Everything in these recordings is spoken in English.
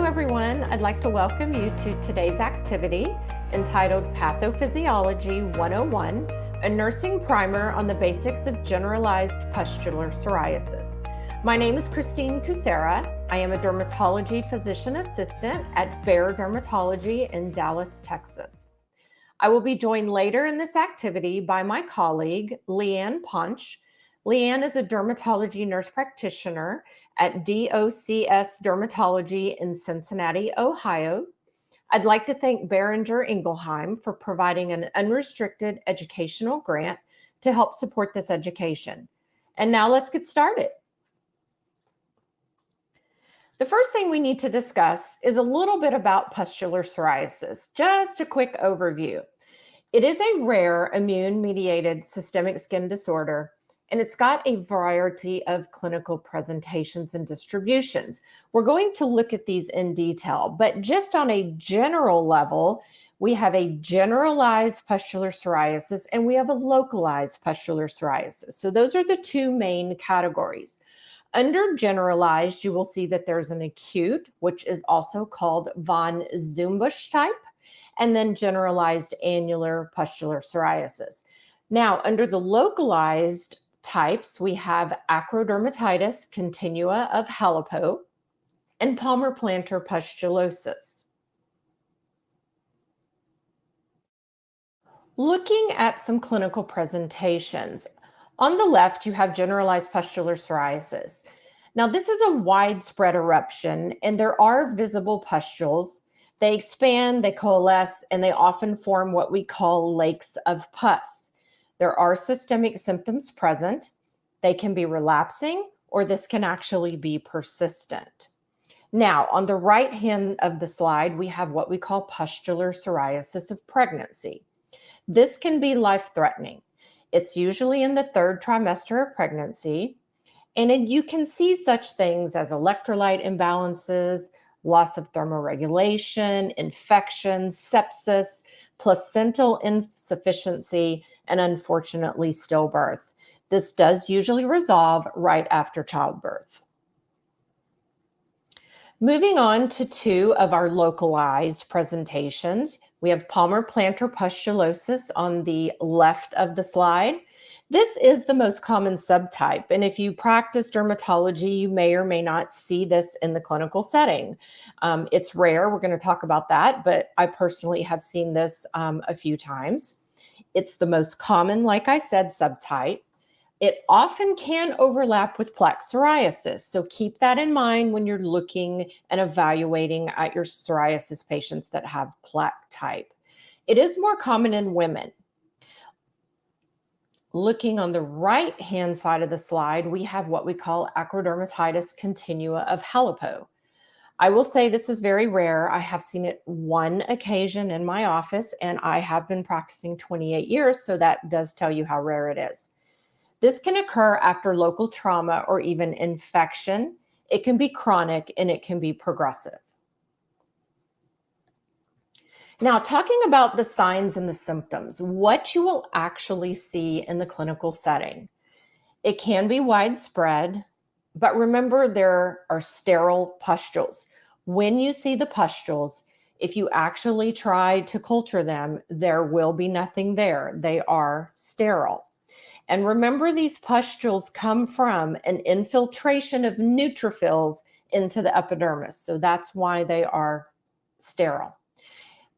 everyone. I'd like to welcome you to today's activity entitled Pathophysiology 101, a nursing primer on the basics of generalized pustular psoriasis. My name is Christine Kucera. I am a dermatology physician assistant at Bayer Dermatology in Dallas, Texas. I will be joined later in this activity by my colleague, Leanne Ponch. Leanne is a dermatology nurse practitioner at DOCS Dermatology in Cincinnati, Ohio. I'd like to thank Behringer Ingelheim for providing an unrestricted educational grant to help support this education. And now let's get started. The first thing we need to discuss is a little bit about pustular psoriasis, just a quick overview. It is a rare immune-mediated systemic skin disorder, and it's got a variety of clinical presentations and distributions. We're going to look at these in detail, but just on a general level, we have a generalized pustular psoriasis and we have a localized pustular psoriasis. So those are the two main categories. Under generalized, you will see that there's an acute, which is also called von Zumbusch type, and then generalized annular pustular psoriasis. Now, under the localized types, we have acrodermatitis continua of Halipo and palmar-plantar pustulosis. Looking at some clinical presentations, on the left, you have generalized pustular psoriasis. Now, this is a widespread eruption, and there are visible pustules. They expand, they coalesce, and they often form what we call lakes of pus. There are systemic symptoms present. They can be relapsing, or this can actually be persistent. Now, on the right hand of the slide, we have what we call pustular psoriasis of pregnancy. This can be life-threatening. It's usually in the third trimester of pregnancy, and you can see such things as electrolyte imbalances, loss of thermoregulation, infections, sepsis, placental insufficiency, and unfortunately stillbirth. This does usually resolve right after childbirth. Moving on to two of our localized presentations, we have palmar-plantar pustulosis on the left of the slide. This is the most common subtype, and if you practice dermatology, you may or may not see this in the clinical setting. It's rare, we're going to talk about that, but I personally have seen this a few times. It's the most common, like I said, subtype. It often can overlap with plaque psoriasis, so keep that in mind when you're looking and evaluating at your psoriasis patients that have plaque type. It is more common in women. Looking on the right-hand side of the slide, we have what we call acrodermatitis continua of Halipo. I will say this is very rare. I have seen it one occasion in my office, and I have been practicing 28 years, so that does tell you how rare it is. This can occur after local trauma or even infection. It can be chronic, and it can be progressive. Now, talking about the signs and the symptoms, what you will actually see in the clinical setting. It can be widespread, but remember there are sterile pustules. When you see the pustules, if you actually try to culture them, there will be nothing there. They are sterile. And remember, these pustules come from an infiltration of neutrophils into the epidermis. So that's why they are sterile.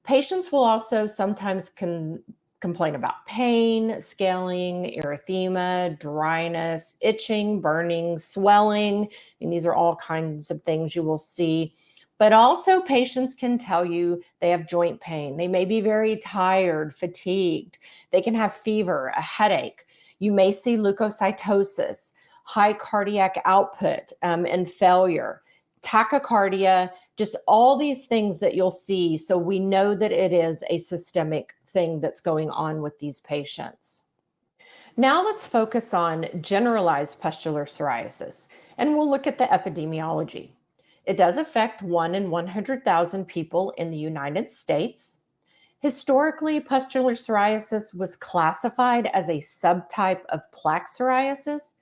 Patients will also sometimes complain about pain, scaling, erythema, dryness, itching, burning, swelling. And these are all kinds of things you will see. But also patients can tell you they have joint pain. They may be very tired, fatigued. They can have fever, a headache. You may see leukocytosis, high cardiac output, and failure, tachycardia, just all these things that you'll see. So we know that it is a systemic thing that's going on with these patients. Now let's focus on generalized pustular psoriasis, and we'll look at the epidemiology. It does affect 1 in 100,000 people in the United States. Historically, pustular psoriasis was classified as a subtype of plaque psoriasis,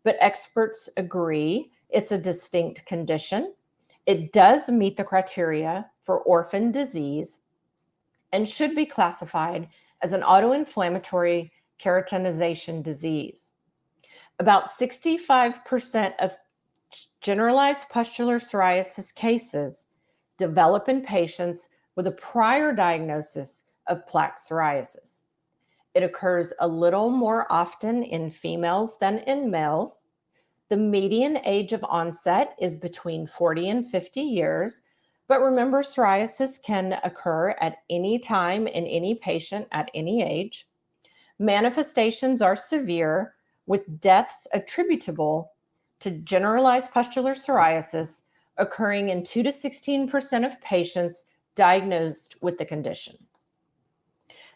but experts agree it's a distinct condition. It does meet the criteria for orphan disease and should be classified as an autoinflammatory keratinization disease. About 65% of generalized pustular psoriasis cases develop in patients with a prior diagnosis of plaque psoriasis. It occurs a little more often in females than in males. The median age of onset is between 40 and 50 years, but remember, psoriasis can occur at any time in any patient at any age. Manifestations are severe, with deaths attributable to generalized pustular psoriasis occurring in 2 to 16% of patients diagnosed with the condition.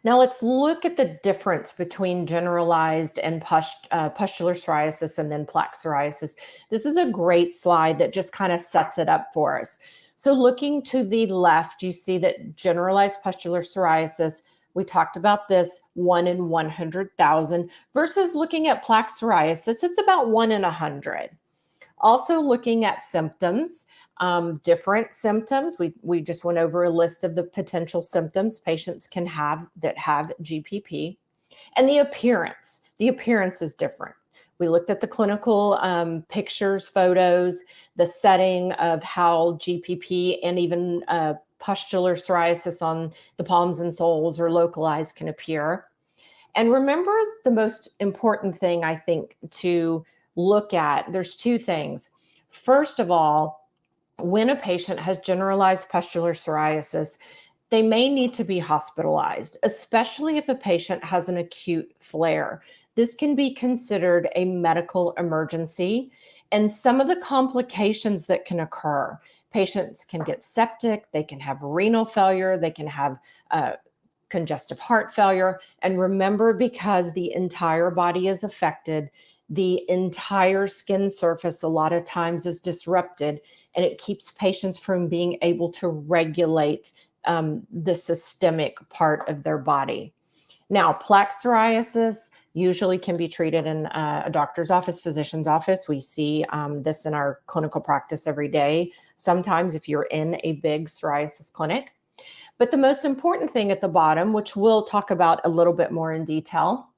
Now let's look at the difference between generalized and pustular psoriasis and then plaque psoriasis. This is a great slide that just kind of sets it up for us. So looking to the left, you see that generalized pustular psoriasis, we talked about this, 1 in 100,000, versus looking at plaque psoriasis, it's about 1 in 100. Also looking at symptoms, different symptoms. We just went over a list of the potential symptoms patients can have that have GPP. And the appearance is different. We looked at the clinical pictures, photos, the setting of how GPP and even pustular psoriasis on the palms and soles or localized can appear. And remember, the most important thing I think to look at, there's two things. First of all, when a patient has generalized pustular psoriasis, they may need to be hospitalized, especially if a patient has an acute flare. This can be considered a medical emergency, and some of the complications that can occur, patients can get septic, they can have renal failure, they can have congestive heart failure. And remember, because the entire body is affected, the entire skin surface a lot of times is disrupted, and it keeps patients from being able to regulate the systemic part of their body. Now, plaque psoriasis usually can be treated in a doctor's office, physician's office. We see this in our clinical practice every day, sometimes if you're in a big psoriasis clinic. But the most important thing at the bottom, which we'll talk about a little bit more in detail,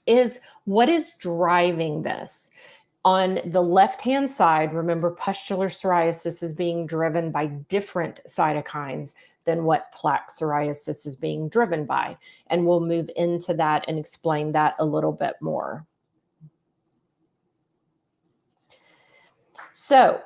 is what is driving this. On the left-hand side, remember, pustular psoriasis is being driven by different cytokines than what plaque psoriasis is being driven by. And we'll move into that and explain that a little bit more. So,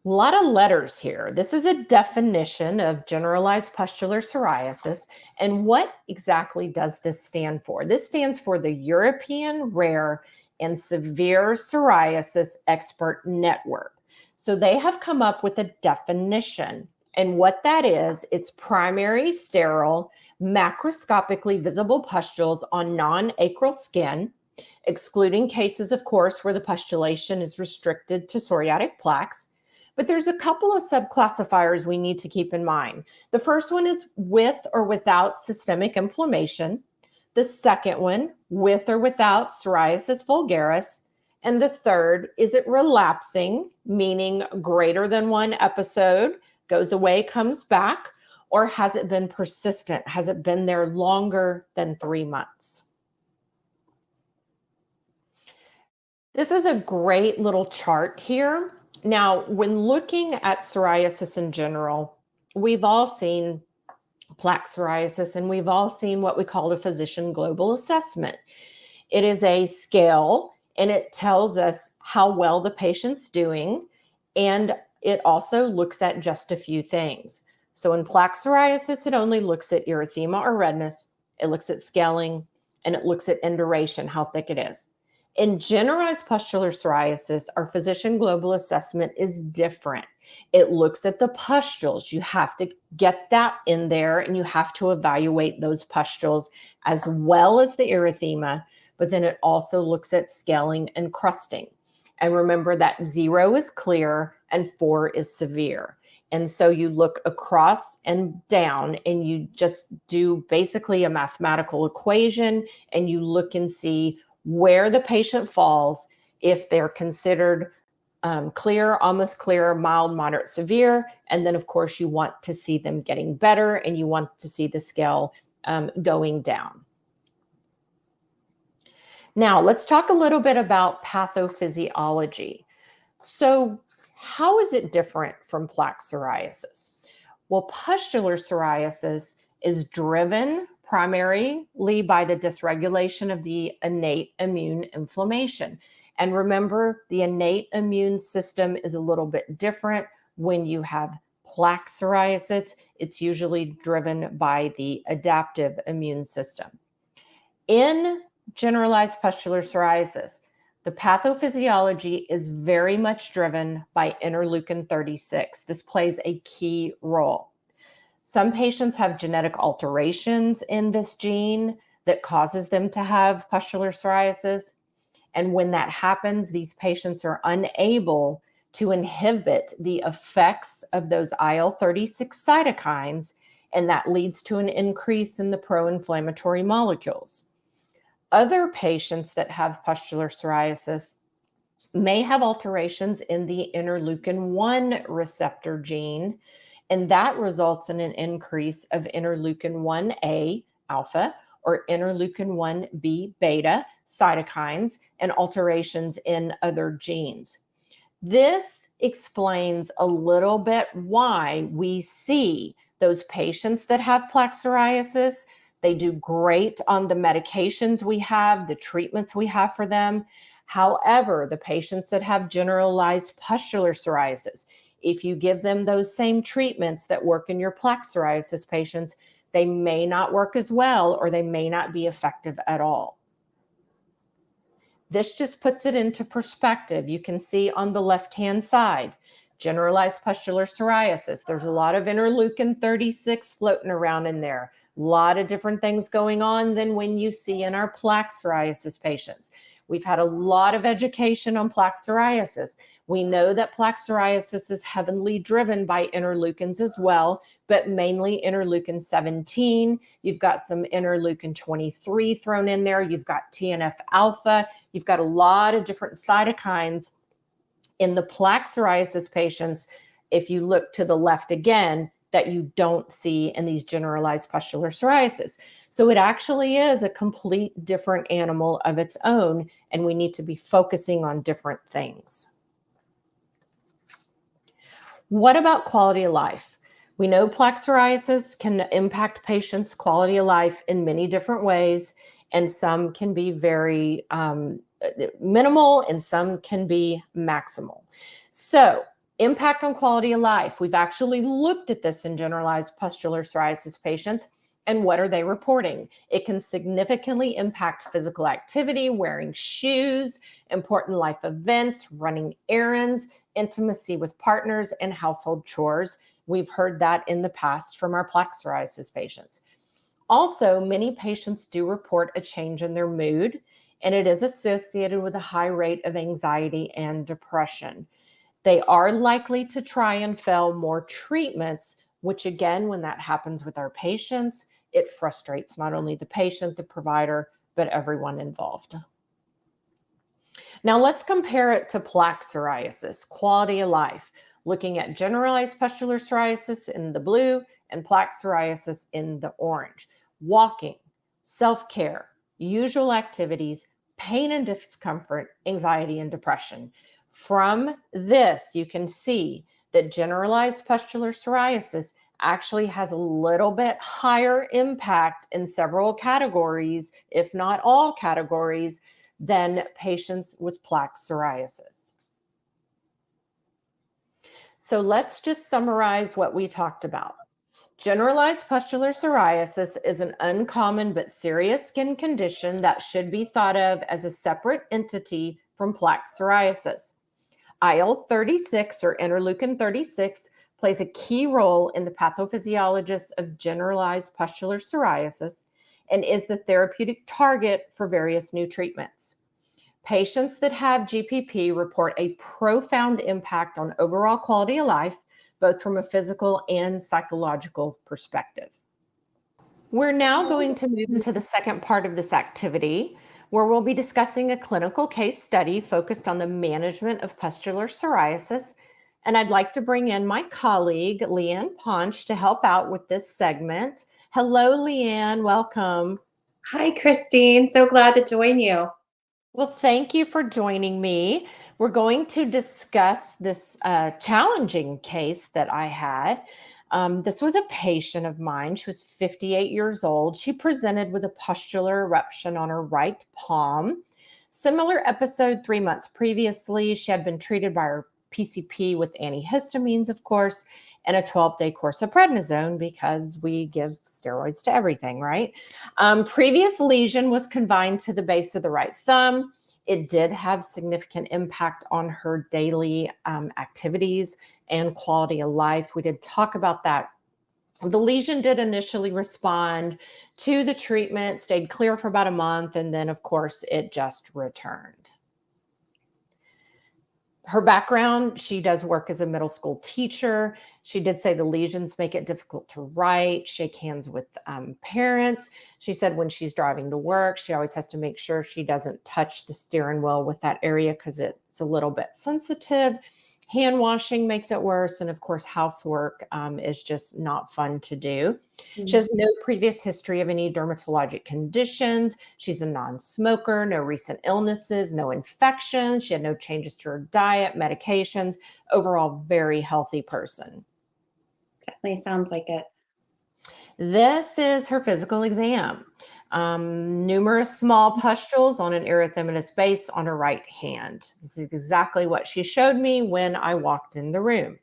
a lot of letters here. This is a definition of generalized pustular psoriasis. And what exactly does this stand for? This stands for the European Rare and Severe Psoriasis Expert Network. So they have come up with a definition. And what that is, it's primary sterile, macroscopically visible pustules on non-acral skin, excluding cases, of course, where the pustulation is restricted to psoriatic plaques. But there's a couple of subclassifiers we need to keep in mind. The first one is with or without systemic inflammation. The second one, with or without psoriasis vulgaris. And the third, is it relapsing, meaning greater than one episode, goes away, comes back, or has it been persistent? Has it been there longer than 3 months? This is a great little chart here. Now, when looking at psoriasis in general, we've all seen plaque psoriasis, and we've all seen what we call a physician global assessment. It is a scale, and it tells us how well the patient's doing, and it also looks at just a few things. So in plaque psoriasis, it only looks at erythema or redness, it looks at scaling, and it looks at induration, how thick it is. In generalized pustular psoriasis, our physician global assessment is different. It looks at the pustules. You have to get that in there, and you have to evaluate those pustules as well as the erythema, but then it also looks at scaling and crusting. And remember that 0 is clear and 4 is severe. And so you look across and down, and you just do basically a mathematical equation, and you look and see where the patient falls, if they're considered clear, almost clear, mild, moderate, severe. And then, of course, you want to see them getting better and you want to see the scale going down. Now, let's talk a little bit about pathophysiology. So, how is it different from plaque psoriasis? Well, pustular psoriasis is driven primarily by the dysregulation of the innate immune inflammation. And remember, the innate immune system is a little bit different when you have plaque psoriasis. It's usually driven by the adaptive immune system. In generalized pustular psoriasis, the pathophysiology is very much driven by interleukin 36. This plays a key role. Some patients have genetic alterations in this gene that causes them to have pustular psoriasis. And when that happens, these patients are unable to inhibit the effects of those IL-36 cytokines, and that leads to an increase in the pro-inflammatory molecules. Other patients that have pustular psoriasis may have alterations in the interleukin 1 receptor gene, and that results in an increase of interleukin 1A alpha or interleukin 1B beta cytokines and alterations in other genes. This explains a little bit why we see those patients that have plaque psoriasis. They do great on the medications we have, the treatments we have for them. However, the patients that have generalized pustular psoriasis, if you give them those same treatments that work in your plaque psoriasis patients, they may not work as well or they may not be effective at all. This just puts it into perspective. You can see on the left-hand side, generalized pustular psoriasis. There's a lot of interleukin 36 floating around in there. A lot of different things going on than when you see in our plaque psoriasis patients. We've had a lot of education on plaque psoriasis. We know that plaque psoriasis is heavily driven by interleukins as well, but mainly interleukin 17. You've got some interleukin 23 thrown in there. You've got TNF alpha. You've got a lot of different cytokines in the plaque psoriasis patients, if you look to the left again, that you don't see in these generalized pustular psoriasis. So it actually is a complete different animal of its own, and we need to be focusing on different things. What about quality of life? We know plaque psoriasis can impact patients' quality of life in many different ways, and some can be very minimal and some can be maximal. So impact on quality of life. We've actually looked at this in generalized pustular psoriasis patients. And what are they reporting? It can significantly impact physical activity, wearing shoes, important life events, running errands, intimacy with partners, and household chores. We've heard that in the past from our plaque psoriasis patients. Also, many patients do report a change in their mood, and it is associated with a high rate of anxiety and depression. They are likely to try and fail more treatments, which again, when that happens with our patients, it frustrates not only the patient, the provider, but everyone involved. Now let's compare it to plaque psoriasis, quality of life, looking at generalized pustular psoriasis in the blue and plaque psoriasis in the orange. Walking, self-care, usual activities, pain and discomfort, anxiety and depression. From this, you can see that generalized pustular psoriasis actually has a little bit higher impact in several categories, if not all categories, than patients with plaque psoriasis. So let's just summarize what we talked about. Generalized pustular psoriasis is an uncommon but serious skin condition that should be thought of as a separate entity from plaque psoriasis. IL-36 or interleukin 36 plays a key role in the pathophysiology of generalized pustular psoriasis and is the therapeutic target for various new treatments. Patients that have GPP report a profound impact on overall quality of life, both from a physical and psychological perspective. We're now going to move into the second part of this activity, where we'll be discussing a clinical case study focused on the management of pustular psoriasis. And I'd like to bring in my colleague, Leanne Ponch, to help out with this segment. Hello, Leanne. Welcome. Hi, Christine. So glad to join you. Well, thank you for joining me. We're going to discuss this challenging case that I had. This was a patient of mine. She was 58 years old. She presented with a pustular eruption on her right palm. Similar episode 3 months previously. She had been treated by her PCP with antihistamines, of course, and a 12-day course of prednisone because we give steroids to everything, right? Previous lesion was confined to the base of the right thumb. It did have significant impact on her daily activities and quality of life. We did talk about that. The lesion did initially respond to the treatment, stayed clear for about a month, and then, of course, it just returned. Her background, she does work as a middle school teacher. She did say the lesions make it difficult to write, shake hands with parents. She said when she's driving to work, she always has to make sure she doesn't touch the steering wheel with that area because it's a little bit sensitive. Hand washing makes it worse. And of course, housework is just not fun to do. She has no previous history of any dermatologic conditions. She's a non-smoker, no recent illnesses, no infections. She had no changes to her diet, medications. Overall, very healthy person. Definitely sounds like it. This is her physical exam. Numerous small pustules on an erythematous base on her right hand. This is exactly what she showed me when I walked in the room.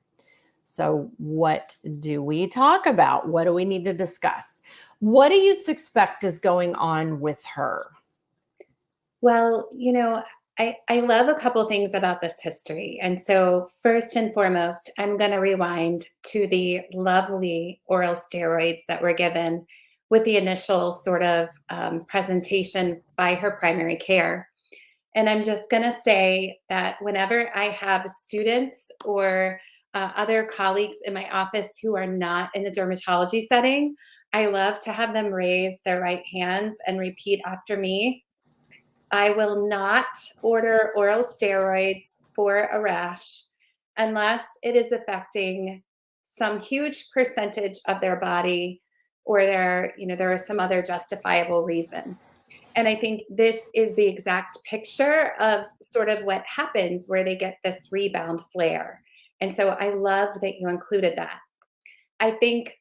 So what do we talk about? What do we need to discuss? What do you suspect is going on with her? Well, I love a couple things about this history. And so, first and foremost, I'm going to rewind to the lovely oral steroids that were given with the initial sort of presentation by her primary care. And I'm just going to say that whenever I have students or other colleagues in my office who are not in the dermatology setting, I love to have them raise their right hands and repeat after me. I will not order oral steroids for a rash unless it is affecting some huge percentage of their body or there is some other justifiable reason. And I think this is the exact picture of sort of what happens where they get this rebound flare. And so I love that you included that. I think,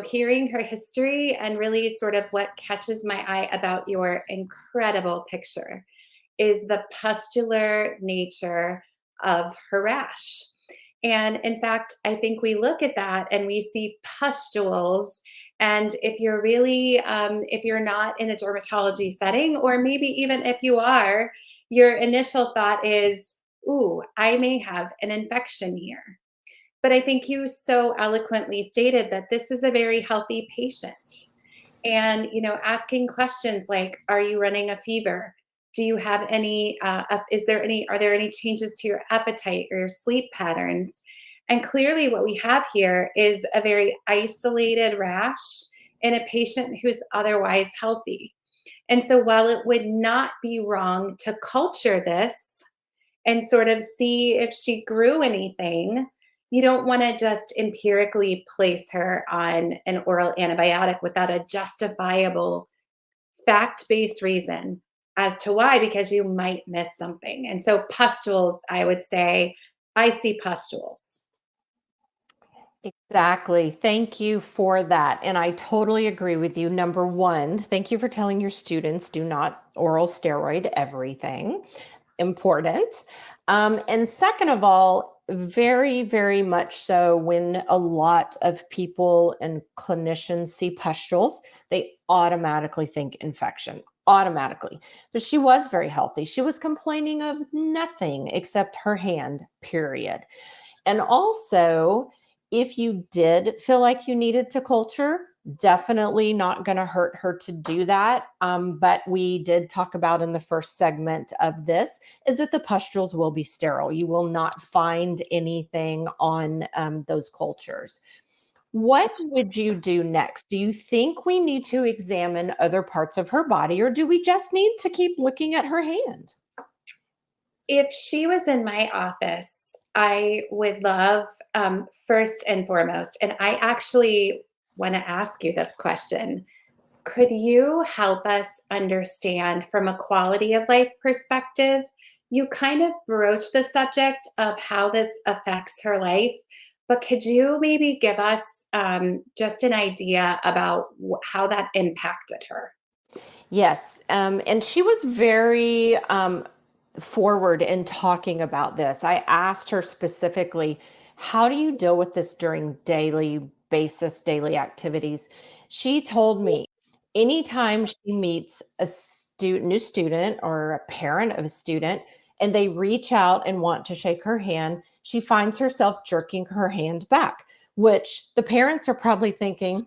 hearing her history and really sort of what catches my eye about your incredible picture is the pustular nature of her rash. And in fact, I think we look at that and we see pustules. And if you're not in a dermatology setting, or maybe even if you are, your initial thought is, ooh, I may have an infection here. But I think you so eloquently stated that this is a very healthy patient. And, asking questions like, are you running a fever? Do you have are there any changes to your appetite or your sleep patterns? And clearly, what we have here is a very isolated rash in a patient who's otherwise healthy. And so, while it would not be wrong to culture this and sort of see if she grew anything, you don't want to just empirically place her on an oral antibiotic without a justifiable fact based reason as to why, because you might miss something. And so, pustules, I would say, I see pustules. Exactly. Thank you for that. And I totally agree with you. Number one, thank you for telling your students do not oral steroid everything. Important. And second of all, very, very much so when a lot of people and clinicians see pustules, they automatically think infection, automatically. But she was very healthy. She was complaining of nothing except her hand, period. And also, if you did feel like you needed to culture, definitely not going to hurt her to do that. But we did talk about in the first segment of this is that the pustules will be sterile. You will not find anything on those cultures. What would you do next? Do you think we need to examine other parts of her body, or do we just need to keep looking at her hand? If she was in my office, I would love, first and foremost, and I actually want to ask you this question. Could you help us understand from a quality of life perspective? You kind of broached the subject of how this affects her life, but could you maybe give us just an idea about how that impacted her? Yes, and she was very forward in talking about this. I asked her specifically, how do you deal with this during daily basis, daily activities? She told me anytime she meets a new student or a parent of a student, and they reach out and want to shake her hand, she finds herself jerking her hand back, which the parents are probably thinking,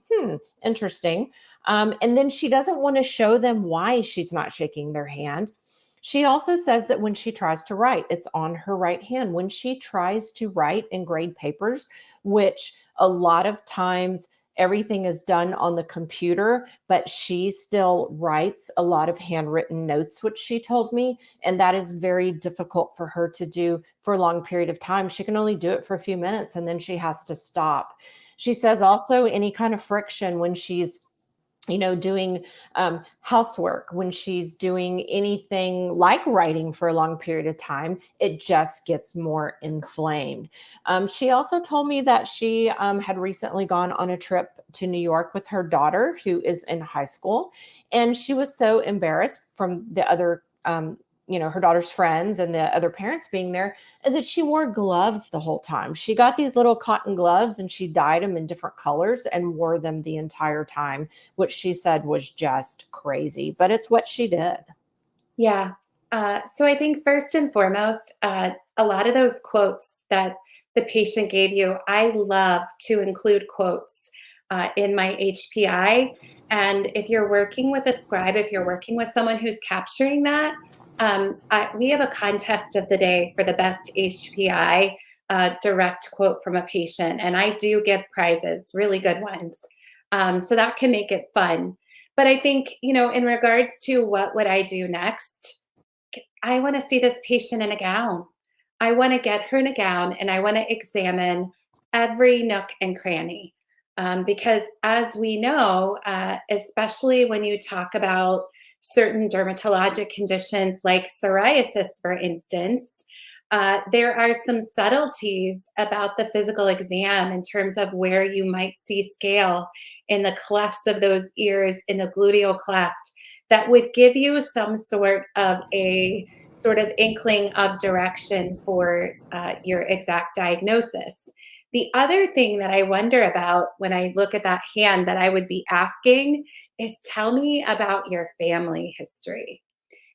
interesting. And then she doesn't want to show them why she's not shaking their hand. She also says that when she tries to write, it's on her right hand. When she tries to write and grade papers, which a lot of times everything is done on the computer, but she still writes a lot of handwritten notes, which she told me. And that is very difficult for her to do for a long period of time. She can only do it for a few minutes and then she has to stop. She says also any kind of friction when she's doing housework, when she's doing anything like writing for a long period of time, it just gets more inflamed. She also told me that she had recently gone on a trip to New York with her daughter, who is in high school. And she was so embarrassed from the other, her daughter's friends and the other parents being there, is that she wore gloves the whole time. She got these little cotton gloves and she dyed them in different colors and wore them the entire time, which she said was just crazy, but it's what she did. Yeah. So I think first and foremost, a lot of those quotes that the patient gave you, I love to include quotes in my HPI. And if you're working with a scribe, if you're working with someone who's capturing that, we have a contest of the day for the best HPI direct quote from a patient. And I do give prizes, really good ones. So that can make it fun. But I think, in regards to what would I do next, I want to see this patient in a gown. I want to get her in a gown and I want to examine every nook and cranny. Because as we know, especially when you talk about certain dermatologic conditions like psoriasis, for instance, there are some subtleties about the physical exam in terms of where you might see scale in the clefts of those ears, in the gluteal cleft, that would give you some sort of inkling of direction for your exact diagnosis. The other thing that I wonder about when I look at that hand that I would be asking is, tell me about your family history.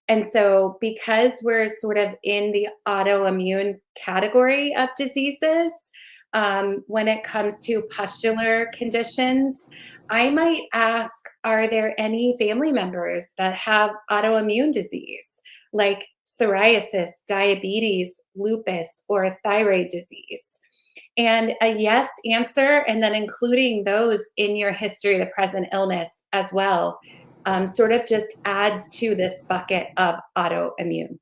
And so, because we're sort of in the autoimmune category of diseases, when it comes to pustular conditions, I might ask, are there any family members that have autoimmune disease like psoriasis, diabetes, lupus, or thyroid disease? And a yes answer, and then including those in your history of the present illness as well, sort of just adds to this bucket of autoimmune.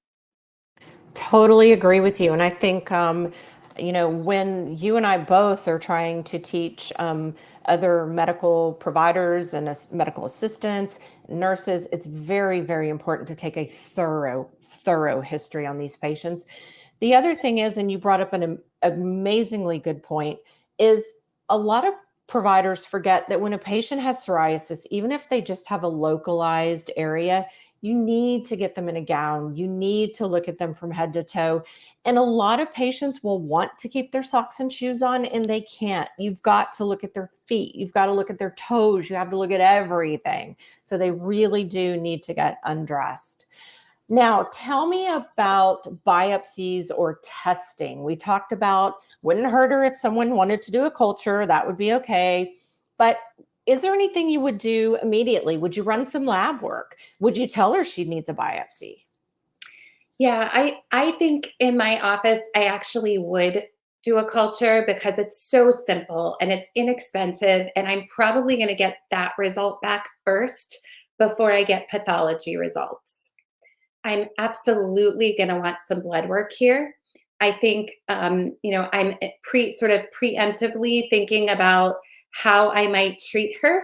Totally agree with you. And I think, when you and I both are trying to teach other medical providers and medical assistants, nurses, it's very, very important to take a thorough history on these patients. The other thing is, and you brought up an amazingly good point, is a lot of providers forget that when a patient has psoriasis, even if they just have a localized area, you need to get them in a gown. You need to look at them from head to toe. And a lot of patients will want to keep their socks and shoes on and they can't. You've got to look at their feet. You've got to look at their toes. You have to look at everything. So they really do need to get undressed. Now, tell me about biopsies or testing. We talked about wouldn't hurt her if someone wanted to do a culture, that would be okay. But is there anything you would do immediately? Would you run some lab work? Would you tell her she needs a biopsy? Yeah, I think in my office, I actually would do a culture because it's so simple and it's inexpensive, and I'm probably going to get that result back first before I get pathology results. I'm absolutely going to want some blood work here. I think, I'm sort of preemptively thinking about how I might treat her.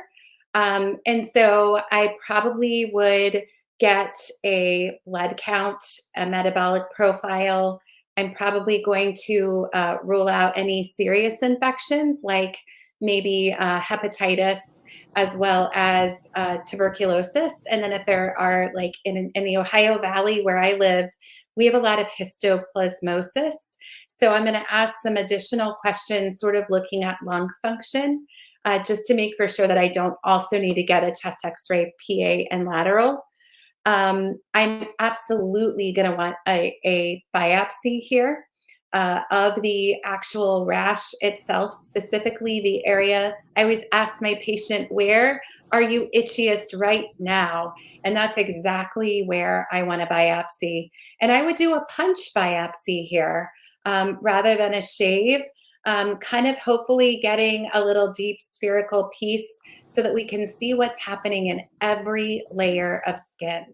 And so I probably would get a blood count, a metabolic profile. I'm probably going to rule out any serious infections like maybe hepatitis as well as tuberculosis. And then if there are, like in the Ohio Valley where I live, we have a lot of histoplasmosis. So I'm going to ask some additional questions, sort of looking at lung function, just to make for sure that I don't also need to get a chest x-ray, PA, and lateral. I'm absolutely going to want a biopsy here of the actual rash itself, specifically the area. I always ask my patient, where are you itchiest right now? And that's exactly where I want a biopsy. And I would do a punch biopsy here rather than a shave, kind of hopefully getting a little deep spherical piece so that we can see what's happening in every layer of skin.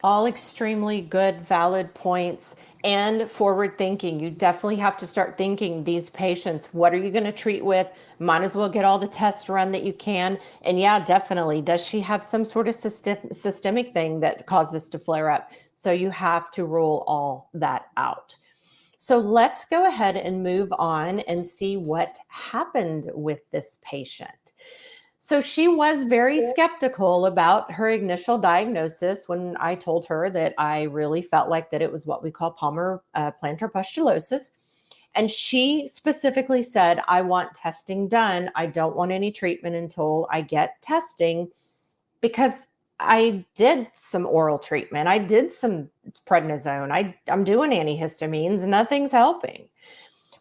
All extremely good, valid points and forward thinking. You definitely have to start thinking these patients, what are you going to treat with? Might as well get all the tests run that you can. And yeah, definitely. Does she have some sort of systemic thing that caused this to flare up? So you have to rule all that out. So let's go ahead and move on and see what happened with this patient. So she was very skeptical about her initial diagnosis when I told her that I really felt like that it was what we call palmar plantar pustulosis. And she specifically said, I want testing done. I don't want any treatment until I get testing, because I did some oral treatment. I did some prednisone. I'm doing antihistamines. Nothing's helping.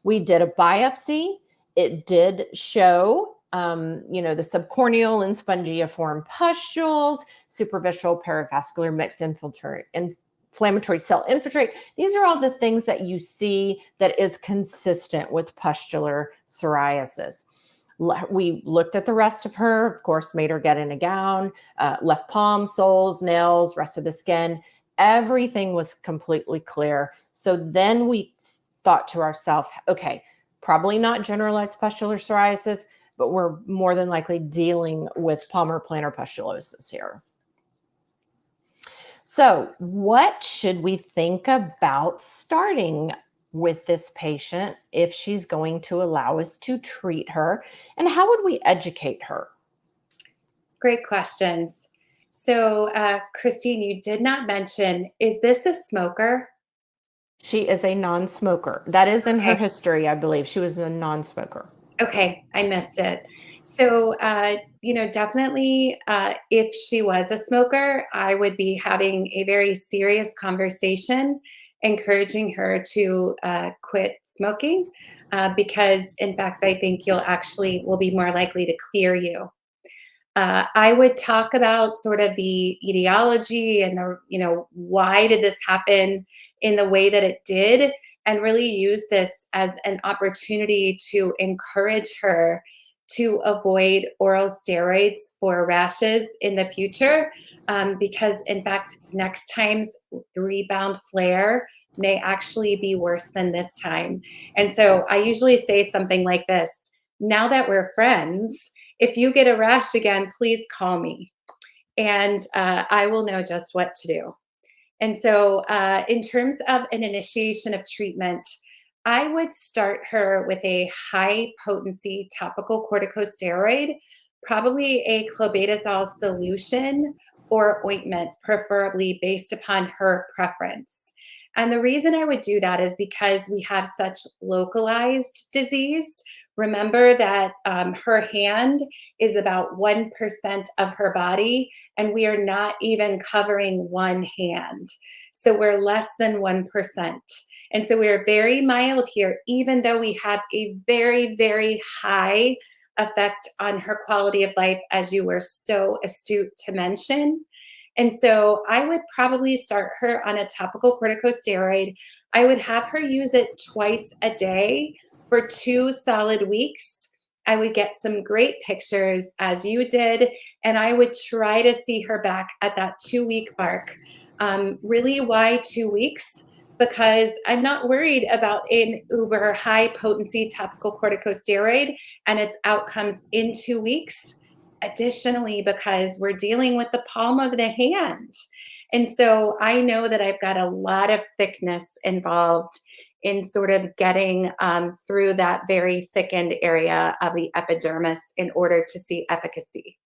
We did a biopsy. It did show, the subcorneal and spongiform pustules, superficial perivascular mixed inflammatory cell infiltrate. These are all the things that you see that is consistent with pustular psoriasis. We looked at the rest of her, of course, made her get in a gown, left palm, soles, nails, rest of the skin. Everything was completely clear. So then we thought to ourselves, okay, probably not generalized pustular psoriasis, but we're more than likely dealing with palmar plantar pustulosis here. So what should we think about starting with this patient if she's going to allow us to treat her? And how would we educate her? Great questions. So, Christine, you did not mention, is this a smoker? She is a non-smoker. That is in her Okay. history, I believe. She was a non-smoker. Okay, I missed it. So, definitely, if she was a smoker, I would be having a very serious conversation, encouraging her to quit smoking, because, in fact, I think you'll actually will be more likely to clear you. I would talk about sort of the etiology and why did this happen in the way that it did, and really use this as an opportunity to encourage her to avoid oral steroids for rashes in the future. Because, in fact, next time's rebound flare may actually be worse than this time. And so I usually say something like this: now that we're friends, if you get a rash again, please call me, and I will know just what to do. And so, in terms of an initiation of treatment, I would start her with a high potency topical corticosteroid, probably a clobetasol solution or ointment, preferably based upon her preference. And the reason I would do that is because we have such localized disease. Remember that her hand is about 1% of her body, and we are not even covering one hand. So we're less than 1%. And so we're very mild here, even though we have a very, very high effect on her quality of life, as you were so astute to mention. And so I would probably start her on a topical corticosteroid. I would have her use it twice a day for 2 solid weeks. I would get some great pictures as you did, and I would try to see her back at that 2 week mark. Really, why 2 weeks? Because I'm not worried about an uber high potency topical corticosteroid and its outcomes in 2 weeks. Additionally, because we're dealing with the palm of the hand. And so I know that I've got a lot of thickness involved in sort of getting through that very thickened area of the epidermis in order to see efficacy.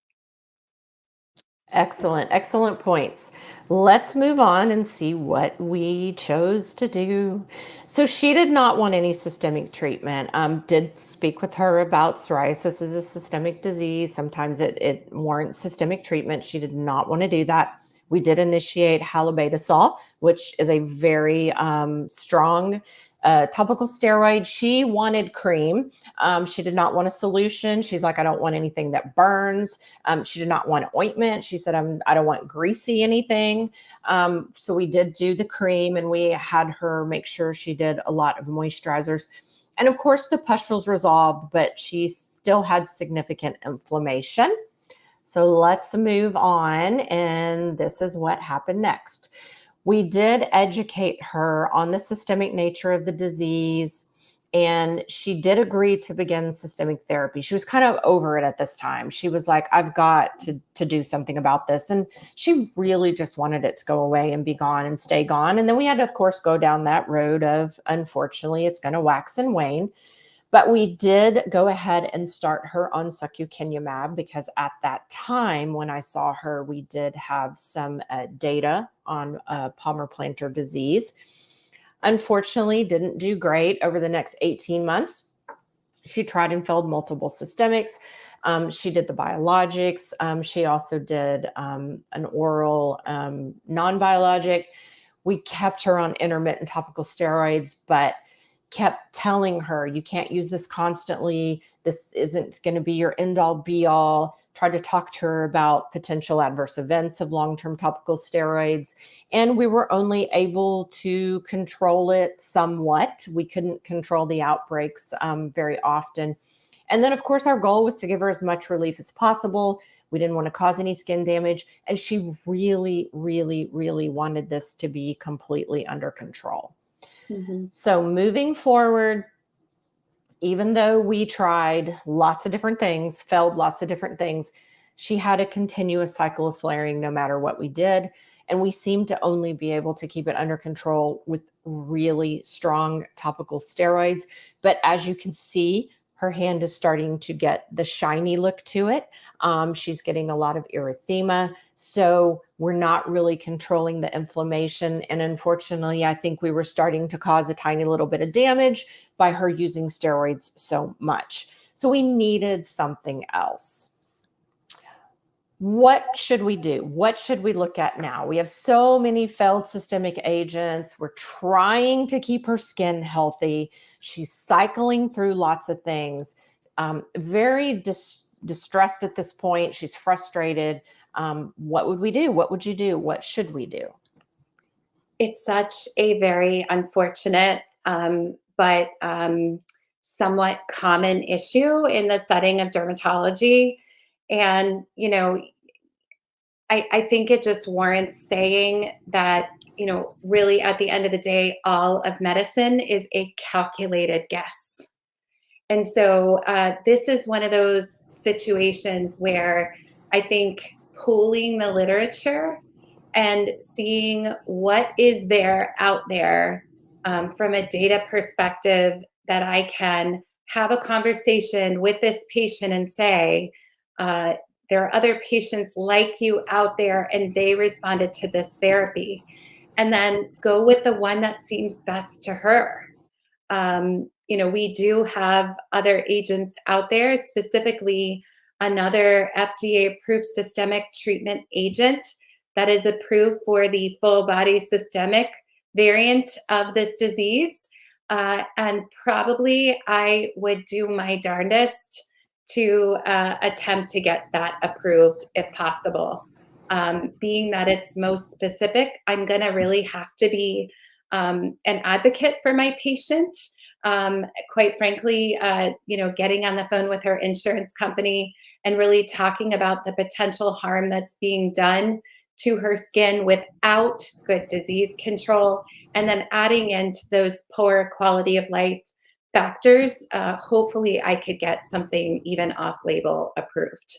Excellent, excellent points. Let's move on and see what we chose to do. So she did not want any systemic treatment. Did speak with her about psoriasis as a systemic disease. Sometimes it warrants systemic treatment. She did not want to do that. We did initiate halobetasol, which is a very strong topical steroid. She wanted cream. She did not want a solution. She's like, I don't want anything that burns. She did not want ointment. She said, I don't want greasy anything. So we did do the cream, and we had her make sure she did a lot of moisturizers. And of course, the pustules resolved, but she still had significant inflammation. So let's move on. And this is what happened next. We did educate her on the systemic nature of the disease, and she did agree to begin systemic therapy. She was kind of over it at this time. She was like, I've got to do something about this. And she really just wanted it to go away and be gone and stay gone. And then we had to, of course, go down that road of, unfortunately, it's going to wax and wane. But we did go ahead and start her on secukinumab because at that time when I saw her, we did have some data on palmar-plantar disease. Unfortunately, didn't do great over the next 18 months. She tried and failed multiple systemics. She did the biologics. She also did an oral non-biologic. We kept her on intermittent topical steroids, but kept telling her, you can't use this constantly. This isn't going to be your end all be all. Tried to talk to her about potential adverse events of long-term topical steroids. And we were only able to control it somewhat. We couldn't control the outbreaks very often. And then, of course, our goal was to give her as much relief as possible. We didn't want to cause any skin damage. And she really, really, really wanted this to be completely under control. Mm-hmm. So moving forward, even though we tried lots of different things, failed lots of different things, she had a continuous cycle of flaring no matter what we did. And we seemed to only be able to keep it under control with really strong topical steroids. But as you can see, her hand is starting to get the shiny look to it. She's getting a lot of erythema. So we're not really controlling the inflammation. And unfortunately, I think we were starting to cause a tiny little bit of damage by her using steroids so much. So we needed something else. What should we do? What should we look at now? We have so many failed systemic agents. We're trying to keep her skin healthy. She's cycling through lots of things. Very distressed at this point. She's frustrated. What would we do? What would you do? What should we do? It's such a very unfortunate, but somewhat common issue in the setting of dermatology. And, I think it just warrants saying that, really at the end of the day, all of medicine is a calculated guess. And so this is one of those situations where I think pooling the literature and seeing what is there out there from a data perspective that I can have a conversation with this patient and say, there are other patients like you out there and they responded to this therapy. And then go with the one that seems best to her. We do have other agents out there, specifically another FDA approved systemic treatment agent that is approved for the full body systemic variant of this disease. And probably I would do my darndest to attempt to get that approved if possible. Being that it's most specific, I'm going to really have to be an advocate for my patient. Quite frankly, getting on the phone with her insurance company and really talking about the potential harm that's being done to her skin without good disease control, and then adding into those poor quality of life factors, hopefully I could get something even off label approved.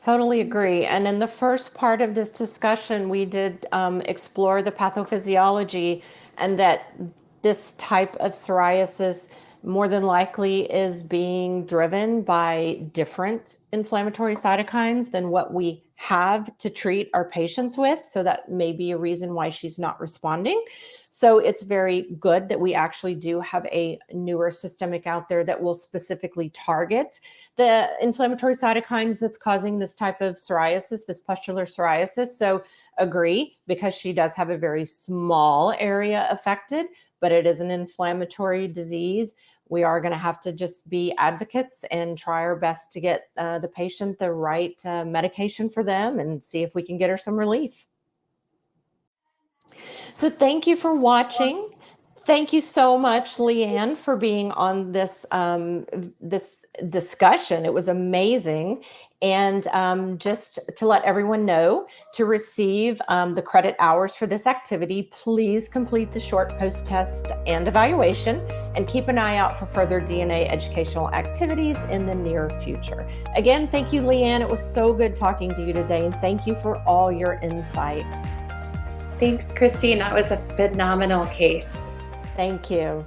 Totally agree. And in the first part of this discussion, we did explore the pathophysiology and that this type of psoriasis more than likely is being driven by different inflammatory cytokines than what we have to treat our patients with. So that may be a reason why she's not responding. So it's very good that we actually do have a newer systemic out there that will specifically target the inflammatory cytokines that's causing this type of psoriasis, this pustular psoriasis. So agree, because she does have a very small area affected, but it is an inflammatory disease. We are going to have to just be advocates and try our best to get the patient the right medication for them and see if we can get her some relief. So thank you for watching. Thank you so much, Leanne, for being on this discussion. It was amazing. And just to let everyone know, to receive the credit hours for this activity, please complete the short post-test and evaluation, and keep an eye out for further DNA educational activities in the near future. Again, thank you, Leanne. It was so good talking to you today, and thank you for all your insight. Thanks, Christine. That was a phenomenal case. Thank you.